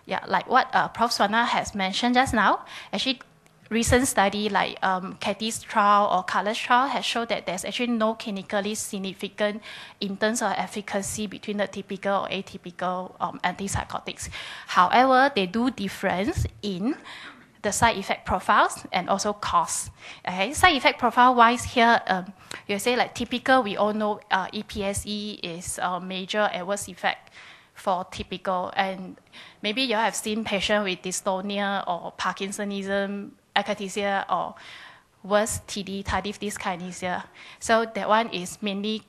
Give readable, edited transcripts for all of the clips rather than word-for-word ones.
Yeah, like what Prof. Swana has mentioned just now, actually recent study like Kathy's trial or Carla's trial has shown that there's actually no clinically significant in terms of efficacy between the typical or atypical antipsychotics. However, they do difference in the side effect profiles and also costs. Okay, side effect profile wise here, you say like typical, we all know EPSE is a major adverse effect for typical, and maybe you have seen patients with dystonia or Parkinsonism, akathisia, or worse, TD, tardive dyskinesia. So that one is mainly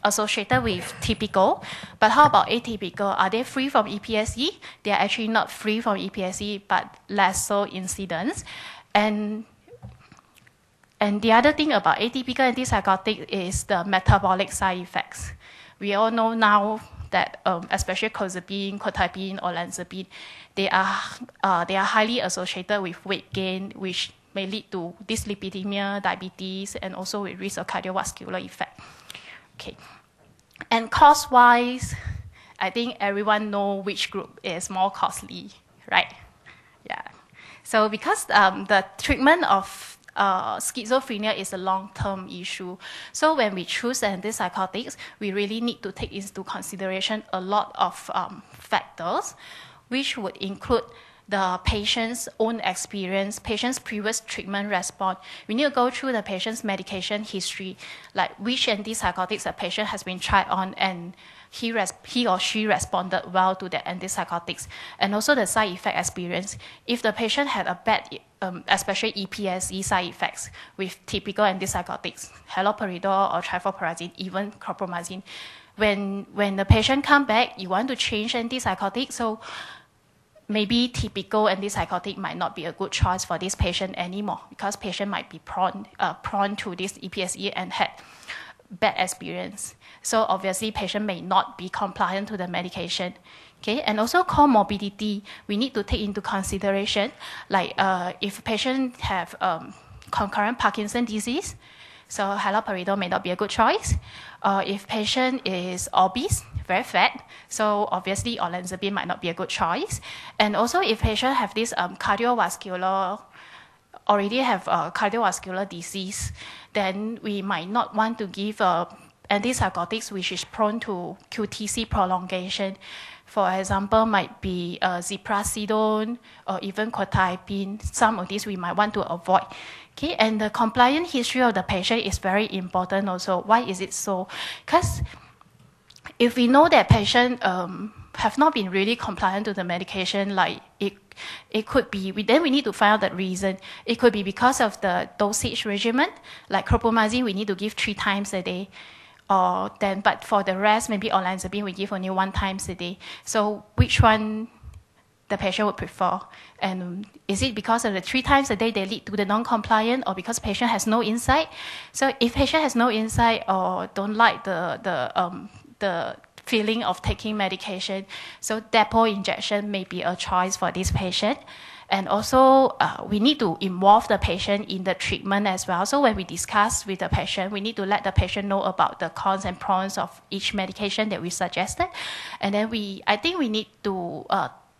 associated with typical. But how about atypical? Are they free from EPSE? They are actually not free from EPSE, but less so incidence. And the other thing about atypical antipsychotic is the metabolic side effects. We all know now that especially clozapine, quetiapine, or olanzapine, they are highly associated with weight gain, which may lead to dyslipidemia, diabetes, and also with risk of cardiovascular effect. Okay, and cost-wise, I think everyone knows which group is more costly, right? Yeah. So because the treatment of schizophrenia is a long-term issue. So when we choose antipsychotics, we really need to take into consideration a lot of factors, which would include the patient's own experience, patient's previous treatment response. We need to go through the patient's medication history, like which antipsychotics the patient has been tried on and he or she responded well to the antipsychotics, and also the side effect experience. If the patient had a bad, especially EPSE side effects with typical antipsychotics, haloperidol or trifluoperazine, even chlorpromazine, when the patient come back, you want to change antipsychotic, so maybe typical antipsychotic might not be a good choice for this patient anymore because patient might be prone to this EPSE and had bad experience. So obviously, patient may not be compliant to the medication. Okay, and also comorbidity, we need to take into consideration, like if patient have concurrent Parkinson disease, so haloperidol may not be a good choice. If patient is obese, very fat, so obviously olanzapine might not be a good choice. And also if patient have this already have cardiovascular disease, then we might not want to give antipsychotics which is prone to QTc prolongation. For example, might be ziprasidone or even quetiapine. Some of these we might want to avoid. Okay, and the compliant history of the patient is very important also. Why is it so? Because if we know that patient have not been really compliant to the medication, like it could be, then we need to find out the reason. It could be because of the dosage regimen, like chlorpromazine, we need to give 3 times a day. But for the rest, maybe olanzapine, we give only 1 time a day. So which one the patient would prefer? And is it because of the 3 times a day they lead to the non-compliant, or because patient has no insight? So if patient has no insight or don't like the feeling of taking medication, so depot injection may be a choice for this patient. And also, we need to involve the patient in the treatment as well. So when we discuss with the patient, we need to let the patient know about the cons and pros of each medication that we suggested. And then I think we need to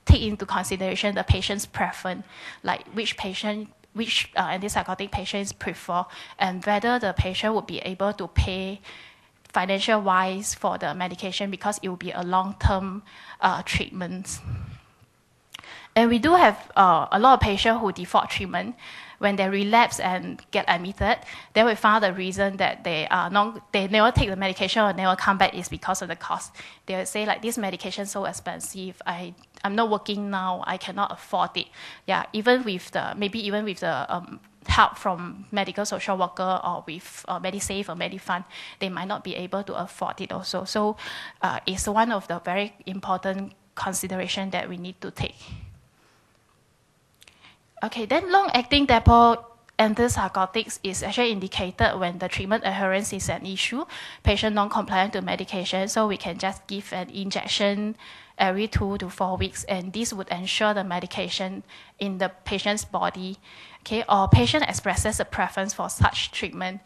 take into consideration the patient's preference, like which antipsychotic patients prefer, and whether the patient would be able to pay financial-wise for the medication, because it will be a long-term treatment. And we do have a lot of patients who default treatment. When they relapse and get admitted, then we found the reason that they never take the medication or never come back is because of the cost. They will say like, this medication is so expensive, I'm not working now, I cannot afford it. Yeah, maybe even with the help from medical social worker or with MediSave or MediFund, they might not be able to afford it also. So it's one of the very important consideration that we need to take. Okay, then long-acting depot antipsychotics is actually indicated when the treatment adherence is an issue, patient non-compliant to medication, so we can just give an injection every 2 to 4 weeks, and this would ensure the medication in the patient's body. Okay, or patient expresses a preference for such treatment.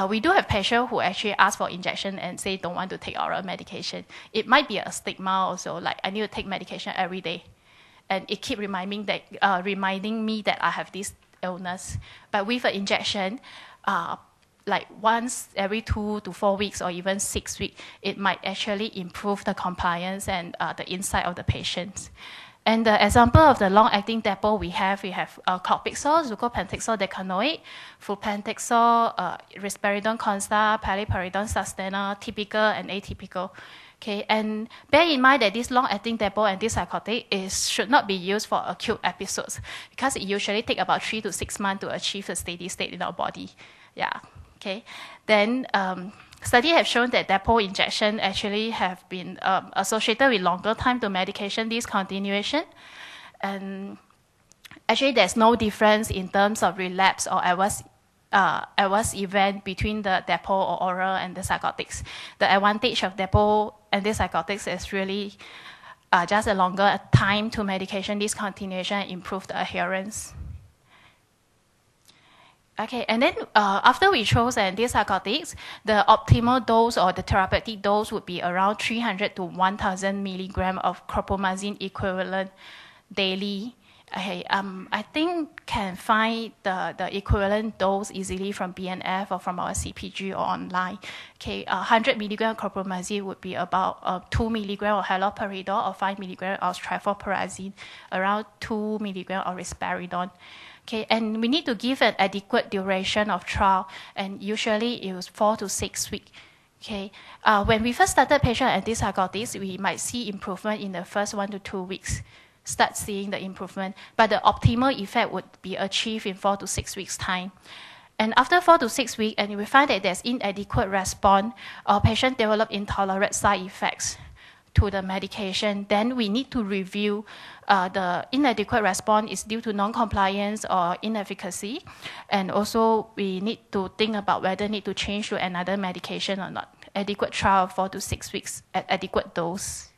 We do have patients who actually ask for injection and say don't want to take oral medication. It might be a stigma also, like I need to take medication every day. and it keep reminding me that I have this illness. But with an injection, like once every 2 to 4 weeks or even 6 weeks, it might actually improve the compliance and the insight of the patients. And the example of the long-acting depot we have clopixol, zucopentixol decanoate, flupentixol, risperidone consta, paliperidone sustainer, typical and atypical. Okay, and bear in mind that this long-acting depot antipsychotic should not be used for acute episodes because it usually takes about 3 to 6 months to achieve a steady state in our body. Yeah. Okay. Then studies have shown that depot injection actually have been associated with longer time to medication discontinuation, and actually there's no difference in terms of relapse or adverse event between the depot or oral antipsychotics. The advantage of depot antipsychotics is really just a longer time to medication discontinuation and improve the adherence. Okay, and then after we chose antipsychotics, the optimal dose or the therapeutic dose would be around 300 to 1,000 milligram of chlorpromazine equivalent daily. Okay, I think can find the equivalent dose easily from BNF or from our CPG or online. Okay, 100 milligram chlorpromazine would be about 2 milligram of haloperidol or 5 milligram of trifluoperazine, around 2 milligram of risperidone. Okay, and we need to give an adequate duration of trial, and usually it was 4 to 6 weeks. Okay, when we first started patient antipsychotics, we might see improvement in the first 1 to 2 weeks, start seeing the improvement, but the optimal effect would be achieved in 4 to 6 weeks time. And after 4 to 6 weeks, and we find that there's inadequate response, or patient develop intolerant side effects to the medication, then we need to review the inadequate response is due to non-compliance or inefficacy. And also we need to think about whether need to change to another medication or not. Adequate trial 4 to 6 weeks at adequate dose.